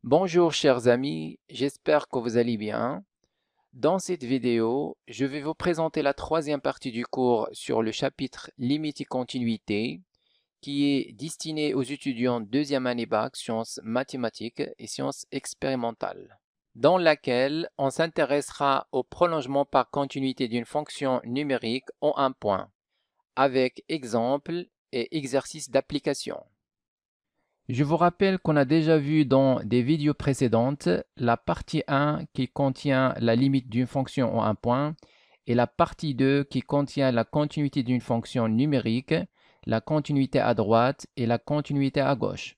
Bonjour chers amis, j'espère que vous allez bien. Dans cette vidéo, je vais vous présenter la troisième partie du cours sur le chapitre Limites et continuité qui est destiné aux étudiants deuxième année bac sciences mathématiques et sciences expérimentales, dans laquelle on s'intéressera au prolongement par continuité d'une fonction numérique en un point, avec exemples et exercices d'application. Je vous rappelle qu'on a déjà vu dans des vidéos précédentes la partie 1 qui contient la limite d'une fonction en un point et la partie 2 qui contient la continuité d'une fonction numérique, la continuité à droite et la continuité à gauche.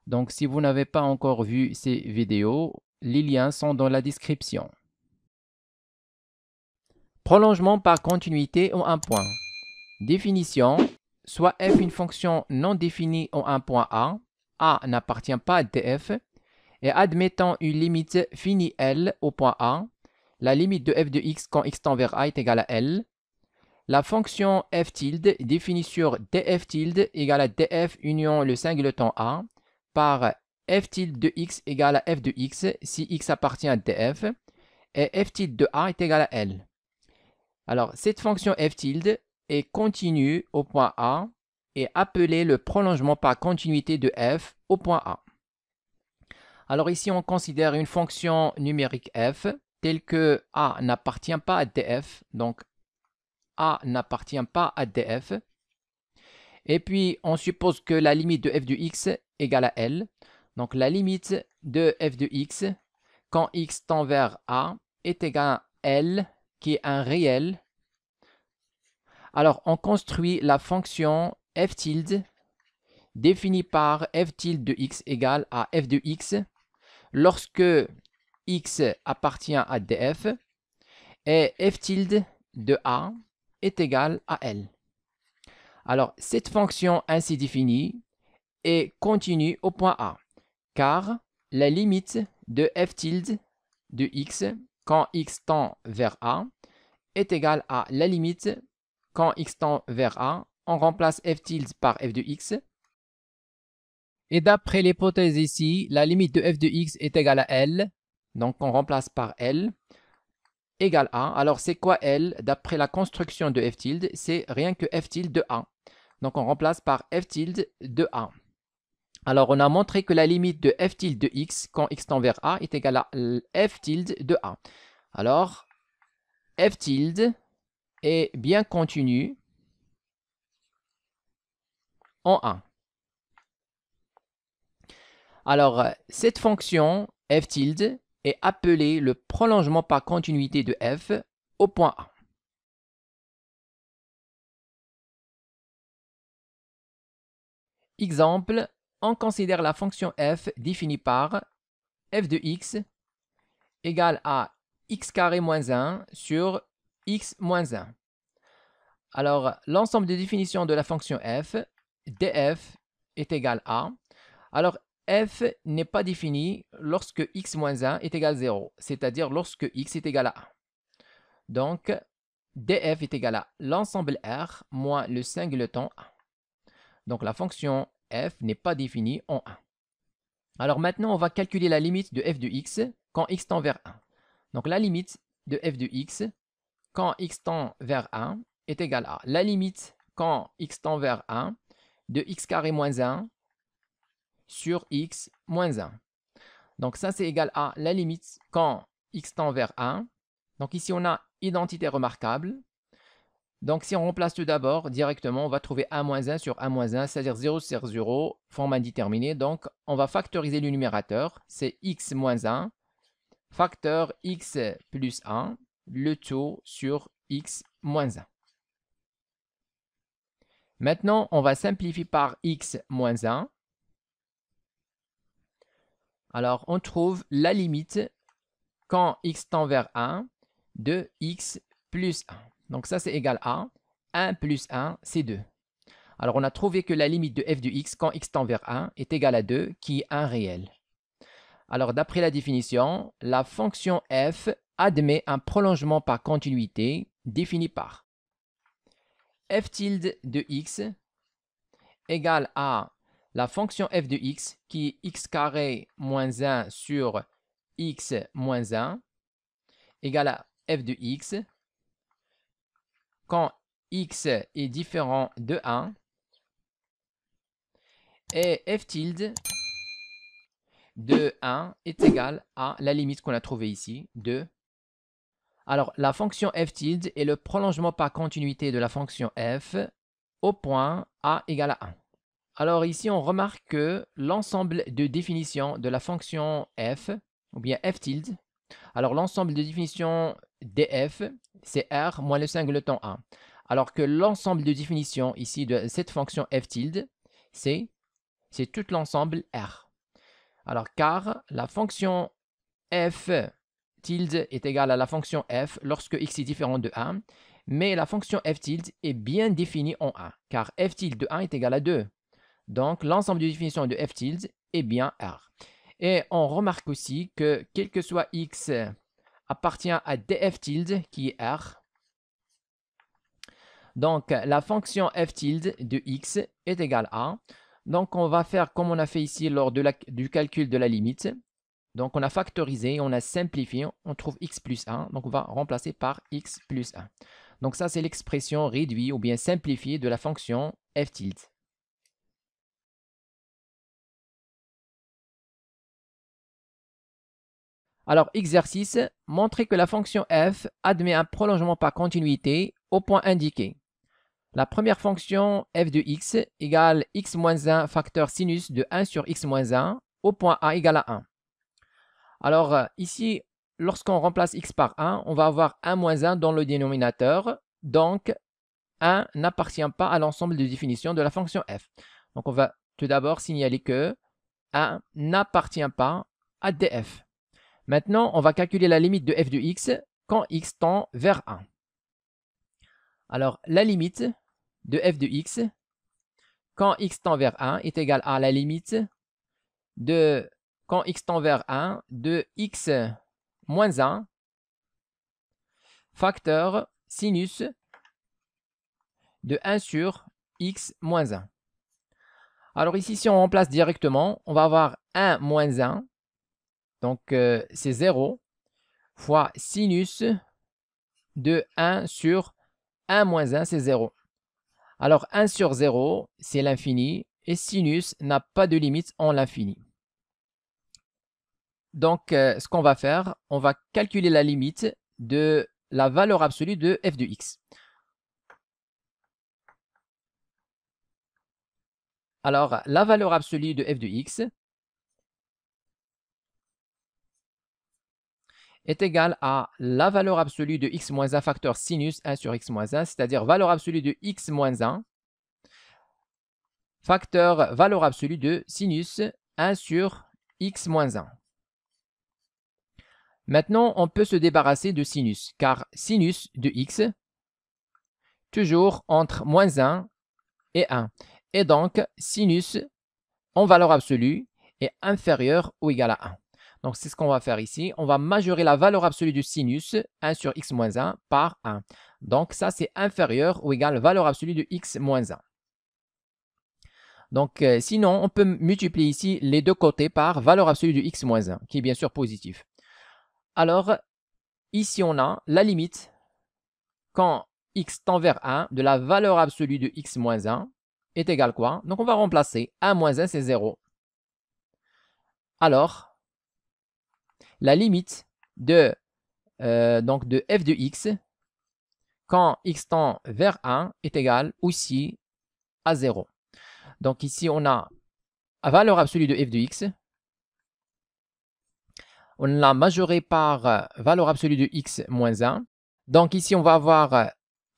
Donc si vous n'avez pas encore vu ces vidéos, les liens sont dans la description. Prolongement par continuité en un point. Définition, soit f une fonction non définie en un point A n'appartient pas à df, et admettant une limite finie L au point A, la limite de f de x quand x tend vers A est égale à L. La fonction f tilde définie sur df tilde égale à df union le singleton A par f tilde de x égale à f de x si x appartient à df, et f tilde de A est égal à L. Alors, cette fonction f tilde est continue au point A et appelée le prolongement par continuité de f au point A. Alors ici, on considère une fonction numérique f telle que A n'appartient pas à df, donc A n'appartient pas à df. Et puis, on suppose que la limite de f de x égale à L. Donc la limite de f de x quand x tend vers A est égale à L, qui est un réel. Alors, on construit la fonction f tilde définie par f tilde de x égale à f de x lorsque x appartient à df et f tilde de A est égal à L. Alors, cette fonction ainsi définie est continue au point A, car la limite de f tilde de x quand x tend vers A est égale à la limite quand x tend vers A. On remplace f tilde par f de x. Et d'après l'hypothèse ici, la limite de f de x est égale à L. Donc, on remplace par L égale A. Alors, c'est quoi L? D'après la construction de f tilde, c'est rien que f tilde de A. Donc, on remplace par f tilde de A. Alors, on a montré que la limite de f tilde de x quand x tend vers A est égale à f tilde de A. Alors, f tilde est bien continu en A. Alors, cette fonction f tilde est appelée le prolongement par continuité de f au point A. Exemple, on considère la fonction f définie par f de x égale à x carré moins 1 sur x moins 1. Alors, l'ensemble de définitions de la fonction f, df est égal à... Alors, f n'est pas défini lorsque x moins 1 est égal à 0, c'est-à-dire lorsque x est égal à 1. Donc, df est égal à l'ensemble R moins le singleton A. Donc, la fonction f n'est pas définie en 1. Alors maintenant, on va calculer la limite de f de x quand x tend vers 1. Donc, la limite de f de x quand x tend vers 1 est égale à la limite quand x tend vers 1 de x carré moins 1 sur x moins 1. Donc ça, c'est égal à la limite quand x tend vers 1. Donc ici, on a identité remarquable. Donc si on remplace tout d'abord, directement, on va trouver 1 moins 1 sur 1 moins 1, c'est-à-dire 0 sur 0, forme indéterminée. Donc on va factoriser le numérateur, c'est x moins 1, facteur x plus 1, le tout sur x moins 1. Maintenant, on va simplifier par x moins 1. Alors, on trouve la limite quand x tend vers 1 de x plus 1. Donc ça, c'est égal à 1 plus 1, c'est 2. Alors, on a trouvé que la limite de f de x quand x tend vers 1 est égale à 2, qui est un réel. Alors, d'après la définition, la fonction f admet un prolongement par continuité défini par f tilde de x égale à la fonction f de x qui est x carré moins 1 sur x moins 1 égale à f de x quand x est différent de 1 et f tilde de 1 est égal à la limite qu'on a trouvée ici, de. Alors, la fonction f tilde est le prolongement par continuité de la fonction f au point a égale à 1. Alors ici, on remarque que l'ensemble de définitions de la fonction f, ou bien f tilde, alors l'ensemble de définitions df, c'est r moins le singleton 1. Alors que l'ensemble de définitions ici de cette fonction f tilde, c'est tout l'ensemble r. Alors car la fonction f tilde est égale à la fonction f lorsque x est différent de 1, mais la fonction f tilde est bien définie en 1, car f tilde de 1 est égal à 2. Donc l'ensemble de définitions de f tilde est bien r. Et on remarque aussi que quel que soit x appartient à df tilde qui est r. Donc la fonction f tilde de x est égale à. Donc on va faire comme on a fait ici lors du calcul de la limite. Donc on a factorisé, on a simplifié, on trouve x plus 1. Donc on va remplacer par x plus 1. Donc ça c'est l'expression réduite ou bien simplifiée de la fonction f tilde. Alors, exercice, montrer que la fonction f admet un prolongement par continuité au point indiqué. La première fonction f de x égale x moins 1 facteur sinus de 1 sur x moins 1 au point a égale à 1. Alors, ici, lorsqu'on remplace x par 1, on va avoir 1 moins 1 dans le dénominateur. Donc, 1 n'appartient pas à l'ensemble de définitions de la fonction f. Donc, on va tout d'abord signaler que 1 n'appartient pas à df. Maintenant, on va calculer la limite de f de x quand x tend vers 1. Alors, la limite de f de x quand x tend vers 1 est égale à la limite de quand x tend vers 1 de x moins 1 facteur sinus de 1 sur x moins 1. Alors ici, si on remplace directement, on va avoir 1 moins 1. Donc, c'est 0 fois sinus de 1 sur 1 moins 1, c'est 0. Alors, 1 sur 0, c'est l'infini. Et sinus n'a pas de limite en l'infini. Donc, ce qu'on va faire, on va calculer la limite de la valeur absolue de f de x. Alors, la valeur absolue de f de x est égale à la valeur absolue de x moins 1 facteur sinus 1 sur x moins 1, c'est-à-dire valeur absolue de x moins 1 facteur valeur absolue de sinus 1 sur x moins 1. Maintenant, on peut se débarrasser de sinus, car sinus de x, toujours entre moins 1 et 1. Et donc, sinus en valeur absolue est inférieur ou égal à 1. Donc, c'est ce qu'on va faire ici. On va majorer la valeur absolue du sinus 1 sur x moins 1 par 1. Donc, ça, c'est inférieur ou égal à valeur absolue de x moins 1. Donc, sinon, on peut multiplier ici les deux côtés par valeur absolue de x moins 1, qui est bien sûr positif. Alors, ici, on a la limite quand x tend vers 1 de la valeur absolue de x moins 1 est égale quoi? Donc, on va remplacer 1 moins 1, c'est 0. Alors, la limite de f de x quand x tend vers 1 est égale aussi à 0. Donc ici, on a la valeur absolue de f de x. On l'a majoré par valeur absolue de x moins 1. Donc ici, on va avoir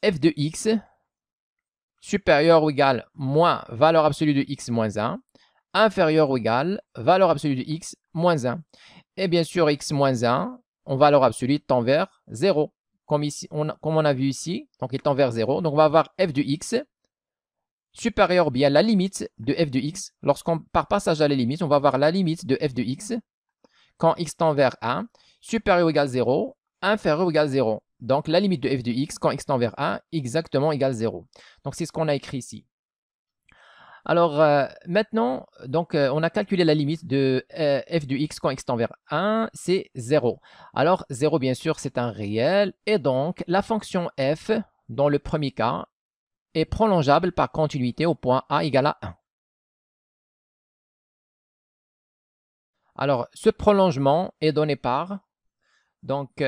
f de x supérieur ou égal moins valeur absolue de x moins 1, inférieur ou égal valeur absolue de x moins 1. Et bien sûr, x moins 1, en valeur absolue, tend vers 0. Comme on a vu ici, donc il tend vers 0. Donc on va avoir f de x supérieur ou bien la limite de f de x. Lorsqu'on par passage à la limite, on va avoir la limite de f de x quand x tend vers 1, supérieur ou égal 0, inférieur ou égal 0. Donc la limite de f de x quand x tend vers 1, exactement égale 0. Donc c'est ce qu'on a écrit ici. Alors maintenant, donc, on a calculé la limite de f de x quand x tend vers 1, c'est 0. Alors 0, bien sûr, c'est un réel. Et donc, la fonction f, dans le premier cas, est prolongeable par continuité au point a égale à 1. Alors, ce prolongement est donné par, donc,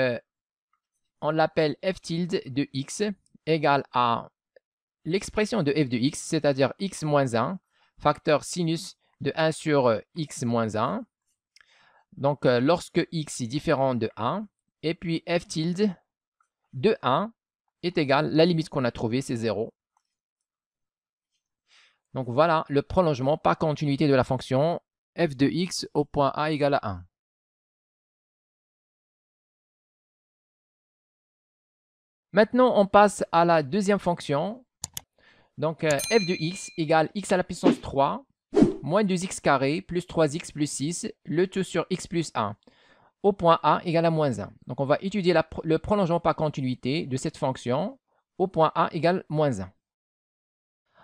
on l'appelle f tilde de x égale à l'expression de f de x, c'est-à-dire x moins 1, facteur sinus de 1 sur x moins 1. Donc, lorsque x est différent de 1, et puis f tilde de 1 est égal, la limite qu'on a trouvée, c'est 0. Donc, voilà le prolongement par continuité de la fonction f de x au point a égale à 1. Maintenant, on passe à la deuxième fonction. Donc, f de x égale x à la puissance 3 moins 2x carré plus 3x plus 6, le tout sur x plus 1, au point a égale à moins 1. Donc, on va étudier le prolongement par continuité de cette fonction au point a égale moins 1.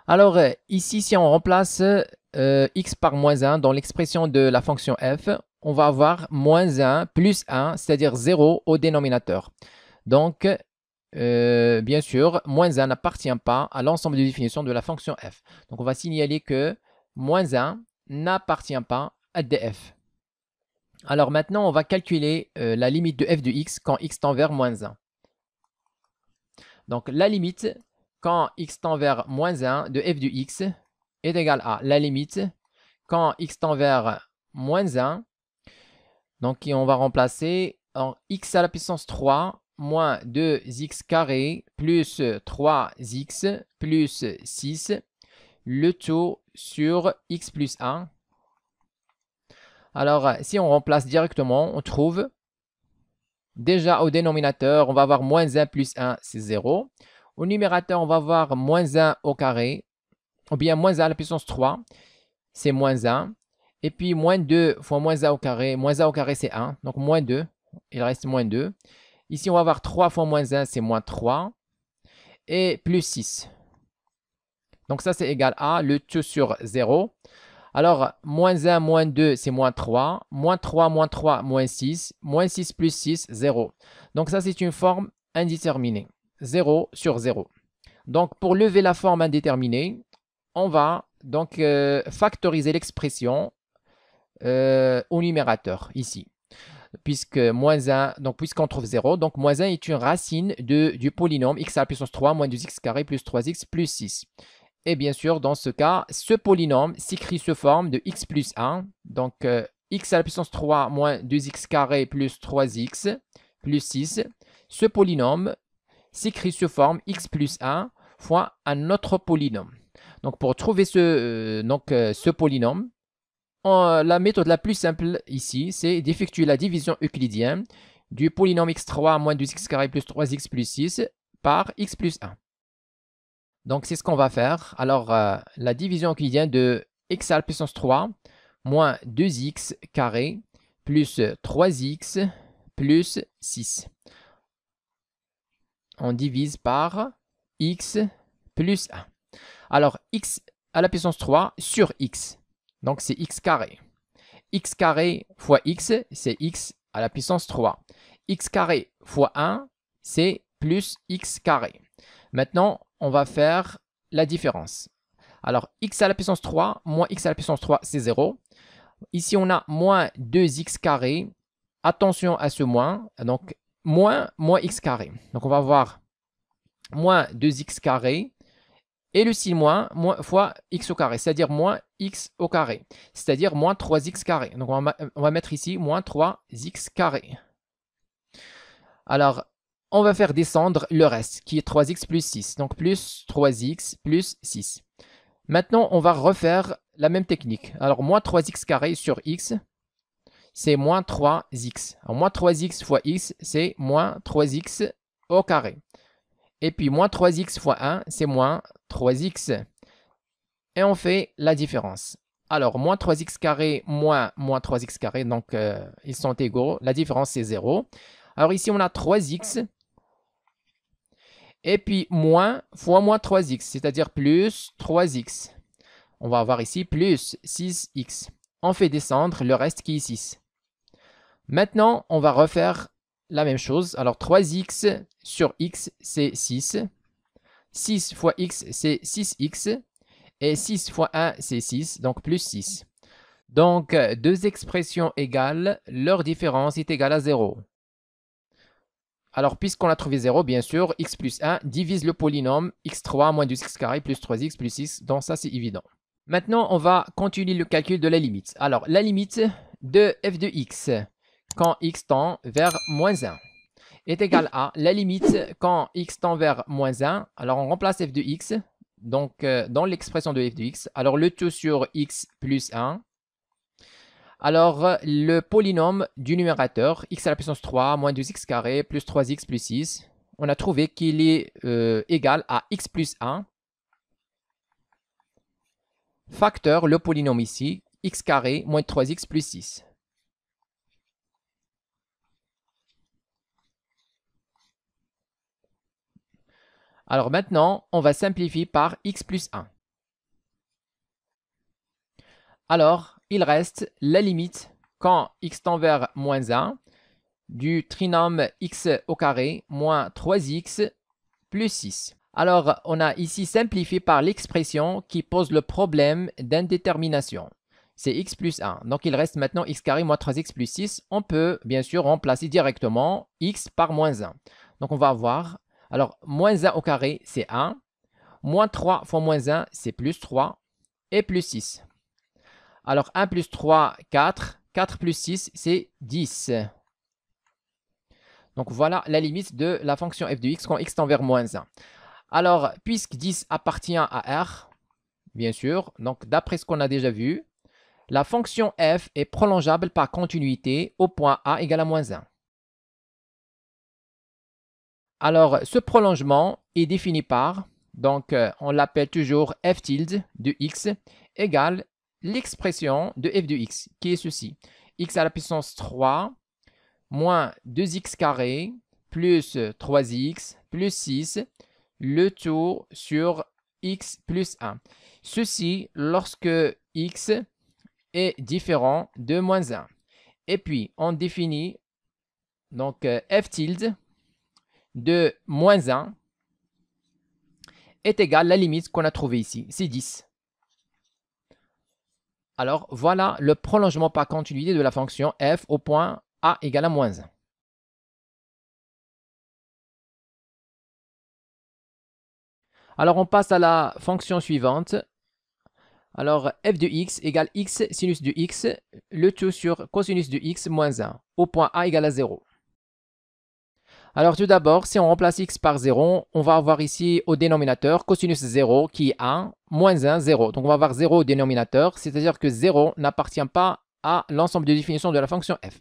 Alors, ici, si on remplace x par moins 1 dans l'expression de la fonction f, on va avoir moins 1 plus 1, c'est-à-dire 0 au dénominateur. Donc, bien sûr, moins 1 n'appartient pas à l'ensemble des définitions de la fonction f. Donc, on va signaler que moins 1 n'appartient pas à df. Alors maintenant, on va calculer la limite de f de x quand x tend vers moins 1. Donc, la limite quand x tend vers moins 1 de f de x est égale à la limite quand x tend vers moins 1. Donc, on va remplacer en x à la puissance 3 moins 2x carré plus 3x plus 6, le tout sur x plus 1. Alors, si on remplace directement, on trouve déjà au dénominateur, on va avoir moins 1 plus 1, c'est 0. Au numérateur, on va avoir moins 1 au carré, ou bien moins 1 à la puissance 3, c'est moins 1. Et puis, moins 2 fois moins 1 au carré, c'est 1. Donc, moins 2, il reste moins 2. Ici, on va avoir 3 fois moins 1, c'est moins 3. Et plus 6. Donc, ça, c'est égal à le tout sur 0. Alors, moins 1, moins 2, c'est moins 3. Moins 3, moins 6. Moins 6 plus 6, 0. Donc, ça, c'est une forme indéterminée. 0 sur 0. Donc, pour lever la forme indéterminée, on va donc factoriser l'expression au numérateur, ici. Puisque moins 1, donc puisqu'on trouve 0, donc moins 1 est une racine du polynôme x à la puissance 3 moins 2x carré plus 3x plus 6. Et bien sûr, dans ce cas, ce polynôme s'écrit sous forme de x plus 1. Donc, x à la puissance 3 moins 2x carré plus 3x plus 6. Ce polynôme s'écrit sous forme x plus 1 fois un autre polynôme. Donc, pour trouver ce polynôme, la méthode la plus simple ici, c'est d'effectuer la division euclidienne du polynôme x3 moins 2x carré plus 3x plus 6 par x plus 1. Donc, c'est ce qu'on va faire. Alors, la division euclidienne de x à la puissance 3 moins 2x carré plus 3x plus 6. On divise par x plus 1. Alors, x à la puissance 3 sur x. Donc, c'est x carré. X carré fois x, c'est x à la puissance 3. X carré fois 1, c'est plus x carré. Maintenant, on va faire la différence. Alors, x à la puissance 3 moins x à la puissance 3, c'est 0. Ici, on a moins 2x carré. Attention à ce moins. Donc, moins x carré. Donc, on va avoir moins 2x carré. Et le signe moins fois x au carré, c'est-à-dire moins x au carré, c'est-à-dire moins 3x carré. Donc, on va mettre ici moins 3x carré. Alors, on va faire descendre le reste, qui est 3x plus 6. Donc, plus 3x plus 6. Maintenant, on va refaire la même technique. Alors, moins 3x carré sur x, c'est moins 3x. Alors, moins 3x fois x, c'est moins 3x au carré. Et puis, moins 3x fois 1, c'est moins 3x. Et on fait la différence. Alors, moins 3x carré moins 3x carré, donc ils sont égaux. La différence, c'est 0. Alors, ici, on a 3x. Et puis, moins fois moins 3x, c'est-à-dire plus 3x. On va avoir ici plus 6x. On fait descendre le reste qui est 6. Maintenant, on va refaire la même chose. Alors 3x sur x, c'est 6. 6 fois x, c'est 6x. Et 6 fois 1, c'est 6, donc plus 6. Donc, deux expressions égales, leur différence est égale à 0. Alors, puisqu'on a trouvé 0, bien sûr, x plus 1 divise le polynôme x3 moins 2x carré plus 3x plus 6. Donc, ça, c'est évident. Maintenant, on va continuer le calcul de la limite. Alors, la limite de f de x quand x tend vers moins 1 est égale à la limite quand x tend vers moins 1. Alors, on remplace f de x donc, dans l'expression de f de x. Alors, le tout sur x plus 1. Alors, le polynôme du numérateur, x à la puissance 3 moins 2x carré plus 3x plus 6, on a trouvé qu'il est égal à x plus 1 facteur le polynôme ici, x carré moins 3x plus 6. Alors maintenant, on va simplifier par x plus 1. Alors, il reste la limite quand x tend vers moins 1 du trinôme x au carré moins 3x plus 6. Alors, on a ici simplifié par l'expression qui pose le problème d'indétermination. C'est x plus 1. Donc, il reste maintenant x carré moins 3x plus 6. On peut, bien sûr, remplacer directement x par moins 1. Donc, on va avoir, alors, moins 1 au carré, c'est 1. Moins 3 fois moins 1, c'est plus 3. Et plus 6. Alors, 1 plus 3, 4. 4 plus 6, c'est 10. Donc, voilà la limite de la fonction f de x quand x tend vers moins 1. Alors, puisque 10 appartient à R, bien sûr, donc d'après ce qu'on a déjà vu, la fonction f est prolongeable par continuité au point a égale à moins 1. Alors, ce prolongement est défini par, donc on l'appelle toujours f tilde de x égale l'expression de f de x, qui est ceci. X à la puissance 3 moins 2x carré plus 3x plus 6, le tout sur x plus 1. Ceci lorsque x est différent de moins 1. Et puis, on définit donc f tilde de moins 1 est égal à la limite qu'on a trouvée ici, c'est 10. Alors, voilà le prolongement par continuité de la fonction f au point a égale à moins 1. Alors, on passe à la fonction suivante. Alors, f de x égale x sinus de x, le tout sur cosinus de x moins 1, au point a égale à 0. Alors, tout d'abord, si on remplace x par 0, on va avoir ici au dénominateur cosinus 0 qui est 1, moins 1, 0. Donc, on va avoir 0 au dénominateur, c'est-à-dire que 0 n'appartient pas à l'ensemble de définitions de la fonction f.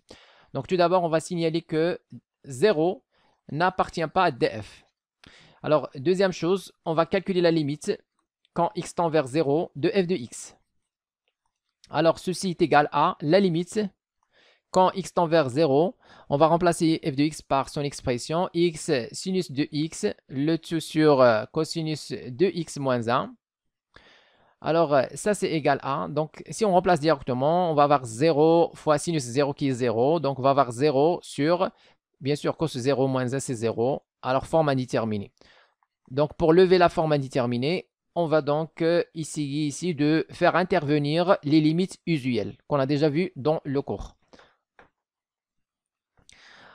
Donc, tout d'abord, on va signaler que 0 n'appartient pas à df. Alors, deuxième chose, on va calculer la limite quand x tend vers 0 de f de x. Alors, ceci est égal à la limite quand x tend vers 0. On va remplacer f de x par son expression x sinus de x, le tout sur cosinus de x moins 1. Alors, ça c'est égal à, donc si on remplace directement, on va avoir 0 fois sinus 0 qui est 0. Donc, on va avoir 0 sur, bien sûr, cos 0 moins 1 c'est 0. Alors, forme indéterminée. Donc, pour lever la forme indéterminée, on va donc essayer ici de faire intervenir les limites usuelles qu'on a déjà vues dans le cours.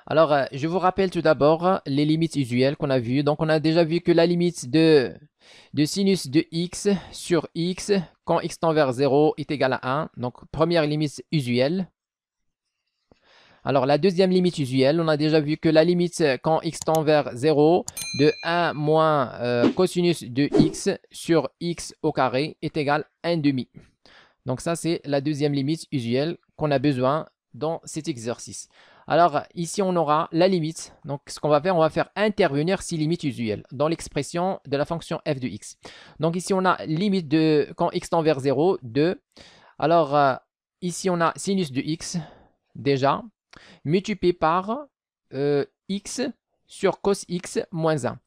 Alors, je vous rappelle tout d'abord les limites usuelles qu'on a vues. Donc, on a déjà vu que la limite de sinus de x sur x quand x tend vers 0 est égal à 1. Donc, première limite usuelle. Alors, la deuxième limite usuelle, on a déjà vu que la limite quand x tend vers 0 de 1 moins cosinus de x sur x au carré est égal à 1 demi. Donc, ça, c'est la deuxième limite usuelle qu'on a besoin dans cet exercice. Alors, ici, on aura la limite. Donc, ce qu'on va faire, on va faire intervenir ces limites usuelles dans l'expression de la fonction f de x. Donc, ici, on a limite de quand x tend vers 0, 2. Alors, ici, on a sinus de x, déjà, multiplié par x sur cos x moins 1.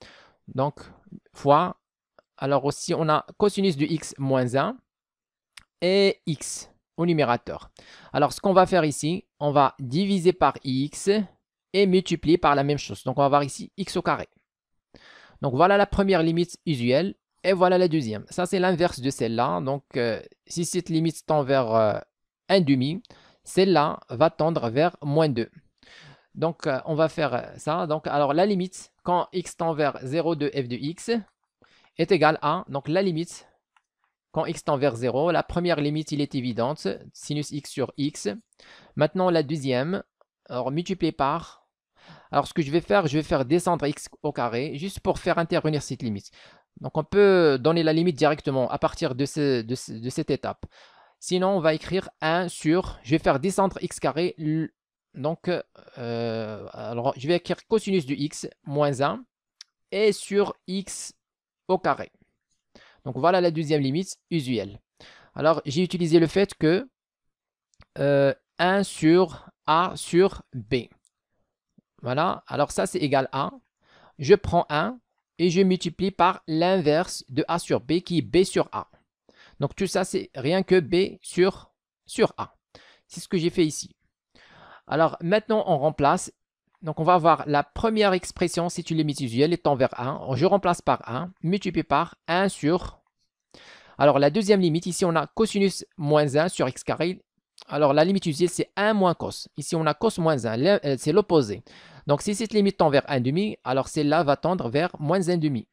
Donc, fois, alors aussi, on a cosinus de x moins 1. et x au numérateur. Alors, ce qu'on va faire ici, on va diviser par x et multiplier par la même chose. Donc, on va avoir ici x au carré. Donc, voilà la première limite usuelle et voilà la deuxième. Ça, c'est l'inverse de celle-là. Donc, si cette limite tend vers 1,5, celle-là va tendre vers moins 2. Donc, on va faire ça. Donc, alors, la limite, quand x tend vers 0,2 f de x est égale à, donc la limite, quand x tend vers 0, la première limite, il est évidente, sinus x sur x. Maintenant, la deuxième, alors multiplié par, alors ce que je vais faire descendre x au carré, juste pour faire intervenir cette limite. Donc, on peut donner la limite directement à partir de cette étape. Sinon, on va écrire 1 sur, je vais faire descendre x carré, donc, alors je vais écrire cosinus de x moins 1 et sur x au carré. Donc, voilà la deuxième limite usuelle. Alors, j'ai utilisé le fait que 1 sur a sur b. Voilà, alors ça, c'est égal à, je prends 1 et je multiplie par l'inverse de a sur b qui est b sur a. Donc, tout ça, c'est rien que b sur a. C'est ce que j'ai fait ici. Alors, maintenant, on remplace. Donc, on va avoir la première expression, c'est une limite usuelle, étant vers 1. Je remplace par 1, multiplié par 1 sur. Alors, la deuxième limite, ici, on a cosinus moins 1 sur x carré. Alors, la limite usuelle, c'est 1 moins cos. Ici, on a cos moins 1. C'est l'opposé. Donc, si cette limite tend vers 1,5, alors celle-là va tendre vers moins 1,5.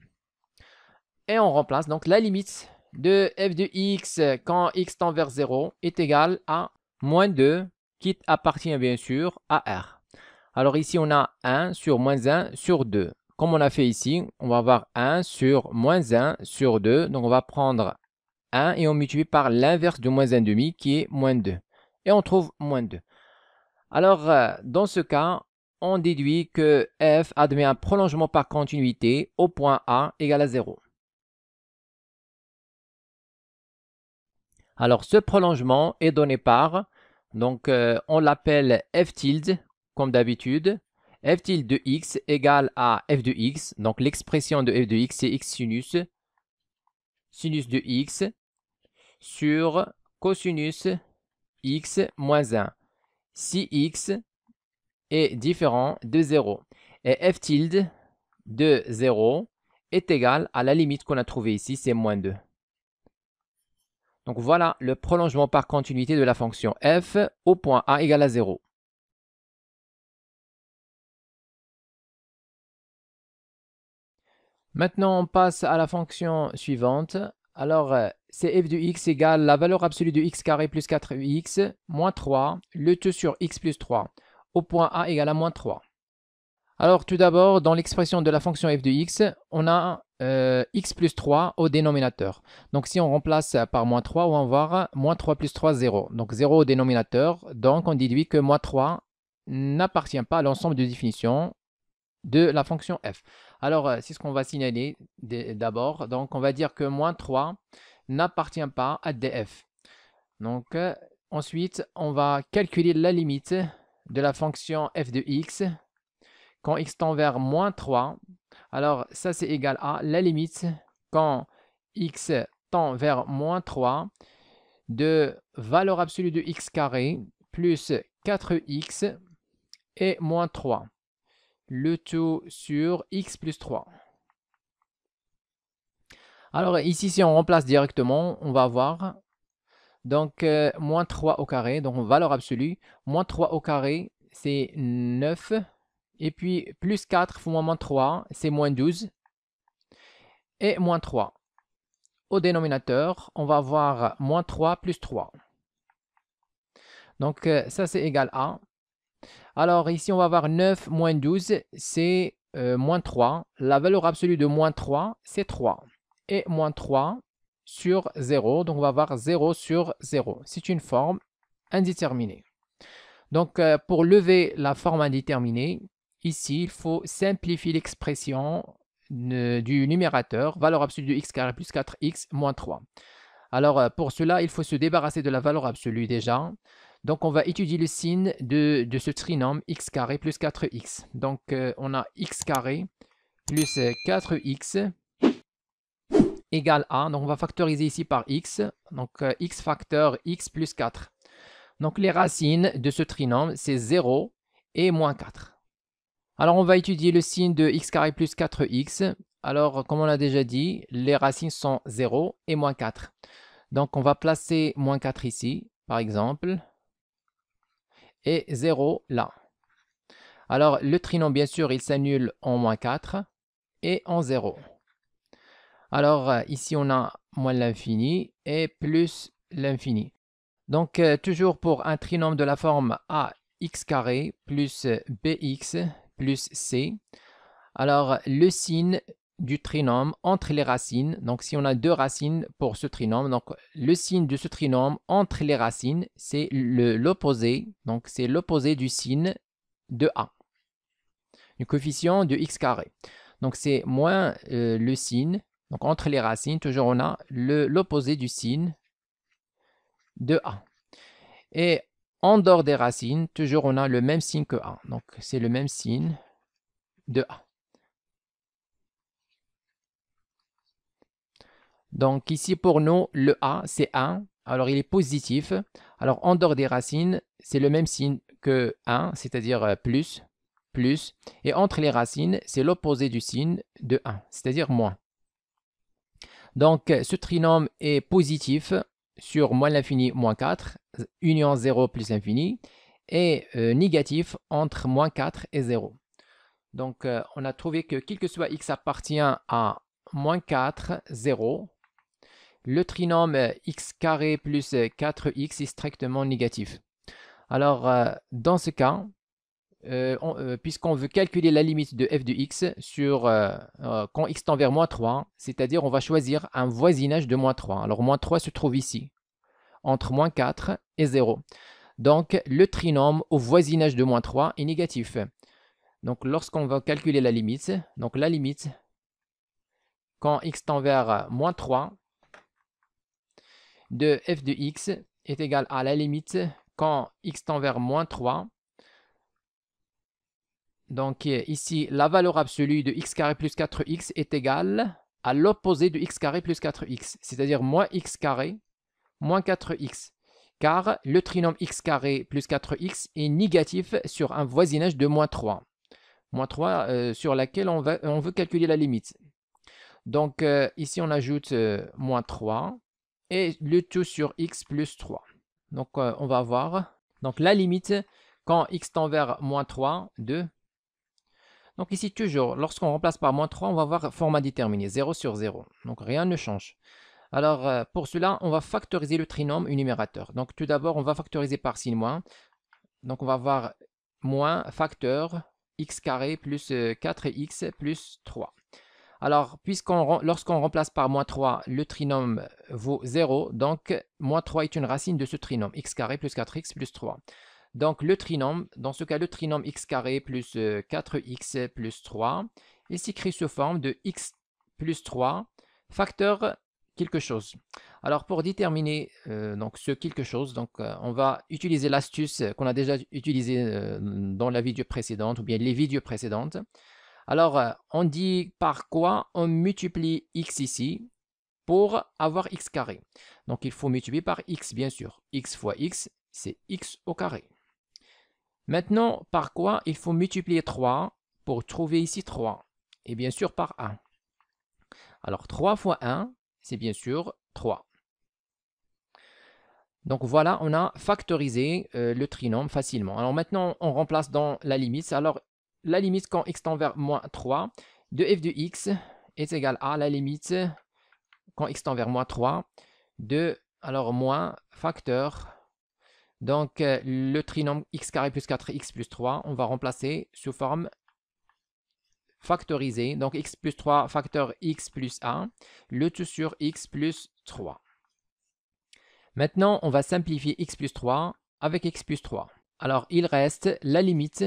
Et on remplace. Donc, la limite de f de x quand x tend vers 0 est égale à moins 2, qui appartient bien sûr à R. Alors ici, on a 1 sur moins 1 sur 2. Comme on a fait ici, on va avoir 1 sur moins 1 sur 2. Donc, on va prendre 1 et on multiplie par l'inverse de moins 1,5 qui est moins 2. Et on trouve moins 2. Alors, dans ce cas, on déduit que f admet un prolongement par continuité au point A égale à 0. Alors, ce prolongement est donné par, donc on l'appelle f tilde, comme d'habitude. F tilde de x égale à f de x. Donc, l'expression de f de x, c'est x sinus de x sur cosinus x moins 1. Si x est différent de 0. Et f tilde de 0 est égal à la limite qu'on a trouvée ici, c'est moins 2. Donc voilà le prolongement par continuité de la fonction f au point A égale à 0. Maintenant, on passe à la fonction suivante. Alors, c'est f de x égale la valeur absolue de x carré plus 4x moins 3, le tout sur x plus 3, au point A égale à moins 3. Alors, tout d'abord, dans l'expression de la fonction f de x, on a x plus 3 au dénominateur. Donc, si on remplace par moins 3, on va avoir moins 3 plus 3, 0. Donc, 0 au dénominateur. Donc, on déduit que moins 3 n'appartient pas à l'ensemble de définitions de la fonction f. Alors, c'est ce qu'on va signaler d'abord. Donc, on va dire que moins 3 n'appartient pas à df. Donc, ensuite, on va calculer la limite de la fonction f de x quand x tend vers moins 3. Alors, ça, c'est égal à la limite quand x tend vers moins 3 de valeur absolue de x carré plus 4x et moins 3. Le tout sur x plus 3. Alors ici, si on remplace directement, on va avoir donc moins 3 au carré, donc valeur absolue. Moins 3 au carré, c'est 9. Et puis plus 4 fois moins 3, c'est moins 12. Et moins 3. Au dénominateur, on va avoir moins 3 plus 3. Donc ça, c'est égal à. Alors ici, on va avoir 9 moins 12, c'est moins 3. La valeur absolue de moins 3, c'est 3. Et moins 3 sur 0, donc on va avoir 0 sur 0. C'est une forme indéterminée. Donc pour lever la forme indéterminée, ici, il faut simplifier l'expression du numérateur, valeur absolue de x carré plus 4x moins 3. Alors pour cela, il faut se débarrasser de la valeur absolue déjà. Donc, on va étudier le signe de ce trinôme x carré plus 4x. Donc, on a x carré plus 4x égale a. Donc, on va factoriser ici par x. Donc, x facteur x plus 4. Donc, les racines de ce trinôme, c'est 0 et moins 4. Alors, on va étudier le signe de x carré plus 4x. Alors, comme on l'a déjà dit, les racines sont 0 et moins 4. Donc, on va placer moins 4 ici, par exemple, et 0 là. Alors, le trinôme, bien sûr, il s'annule en moins 4 et en 0. Alors, ici, on a moins l'infini et plus l'infini. Donc, toujours pour un trinôme de la forme ax carré plus bx plus c. Alors, le signe du trinôme entre les racines, donc si on a deux racines pour ce trinôme, donc le signe de ce trinôme entre les racines, c'est l'opposé, donc c'est l'opposé du signe de a, du coefficient de x carré. Donc, c'est moins le signe, donc entre les racines, toujours on a l'opposé du signe de a. Et en dehors des racines, toujours on a le même signe que a. Donc, c'est le même signe de a. Donc, ici pour nous, le a, c'est 1. Alors, il est positif. Alors, en dehors des racines, c'est le même signe que 1, c'est-à-dire plus, plus. Et entre les racines, c'est l'opposé du signe de 1, c'est-à-dire moins. Donc, ce trinôme est positif sur moins l'infini, moins 4, union 0 plus l'infini, et négatif entre moins 4 et 0. Donc, on a trouvé que quel que soit x appartient à moins 4, 0, le trinôme x carré plus 4x est strictement négatif. Alors, dans ce cas, puisqu'on veut calculer la limite de f de x sur quand x tend vers moins 3, c'est-à-dire on va choisir un voisinage de moins 3. Alors, moins 3 se trouve ici, entre moins 4 et 0. Donc, le trinôme au voisinage de moins 3 est négatif. Donc, lorsqu'on va calculer la limite, donc la limite, quand x tend vers moins 3, de f de x est égal à la limite quand x tend vers moins 3. Donc, ici, la valeur absolue de x carré plus 4x est égale à l'opposé de x carré plus 4x, c'est-à-dire moins x carré moins 4x. Car le trinôme x carré plus 4x est négatif sur un voisinage de moins 3. Moins 3 sur laquelle on veut calculer la limite. Donc, ici, on ajoute moins 3 et le tout sur x plus 3. Donc, on va voir. Donc, la limite, quand x tend vers moins 3, 2. Donc, ici, toujours, lorsqu'on remplace par moins 3, on va voir format déterminé, 0 sur 0. Donc, rien ne change. Alors, pour cela, on va factoriser le trinôme au numérateur. Donc, tout d'abord, on va factoriser par signe moins. Donc, on va voir moins facteur x carré plus 4x plus 3. Alors, lorsqu'on remplace par moins 3, le trinôme vaut 0. Donc, moins 3 est une racine de ce trinôme, x carré plus 4x plus 3. Donc, le trinôme, dans ce cas, le trinôme x carré plus 4x plus 3, il s'écrit sous forme de x plus 3 facteur quelque chose. Alors, pour déterminer donc ce quelque chose, donc, on va utiliser l'astuce qu'on a déjà utilisée dans la vidéo précédente ou bien les vidéos précédentes. Alors, on dit par quoi on multiplie x ici pour avoir x carré. Donc, il faut multiplier par x, bien sûr. X fois x, c'est x au carré. Maintenant, par quoi il faut multiplier 3 pour trouver ici 3? Et bien sûr, par 1. Alors, 3 fois 1, c'est bien sûr 3. Donc, voilà, on a factorisé le trinôme facilement. Alors, maintenant, on remplace dans la limite. Alors, la limite quand x tend vers moins 3 de f de x est égal à la limite quand x tend vers moins 3 de, alors moins facteur, donc le trinôme x carré plus 4x plus 3, on va remplacer sous forme factorisée, donc x plus 3 facteur x plus 1, le tout sur x plus 3. Maintenant, on va simplifier x plus 3 avec x plus 3. Alors, il reste la limite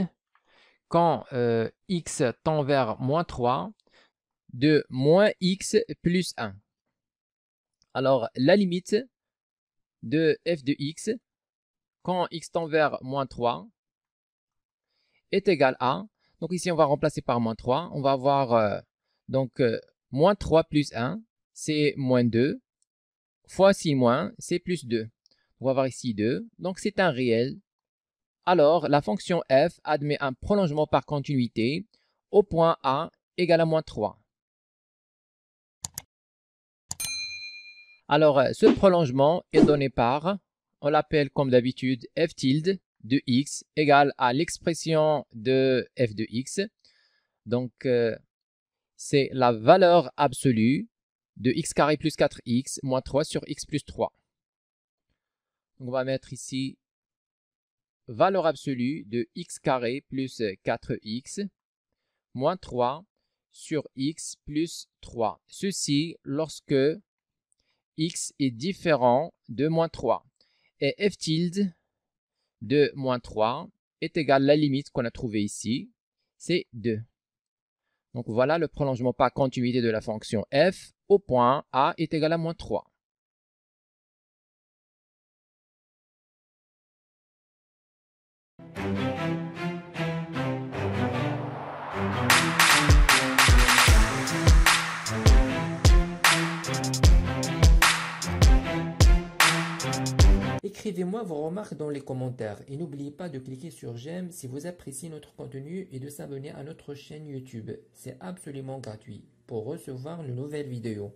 quand x tend vers moins 3 de moins x plus 1. Alors, la limite de f de x quand x tend vers moins 3 est égale à, donc ici on va remplacer par moins 3, on va avoir donc moins 3 plus 1, c'est moins 2, fois 6 moins, c'est plus 2. On va voir ici 2, donc c'est un réel. Alors, la fonction f admet un prolongement par continuité au point A égale à moins 3. Alors, ce prolongement est donné par, on l'appelle comme d'habitude f tilde de x égale à l'expression de f de x. Donc, c'est la valeur absolue de x carré plus 4x moins 3 sur x plus 3. Donc, on va mettre ici valeur absolue de x carré plus 4x moins 3 sur x plus 3. Ceci lorsque x est différent de moins 3. Et f tilde de moins 3 est égal à la limite qu'on a trouvée ici, c'est 2. Donc voilà le prolongement par continuité de la fonction f au point A est égal à moins 3. Écrivez-moi vos remarques dans les commentaires et n'oubliez pas de cliquer sur j'aime si vous appréciez notre contenu et de s'abonner à notre chaîne YouTube. C'est absolument gratuit pour recevoir de nouvelles vidéos.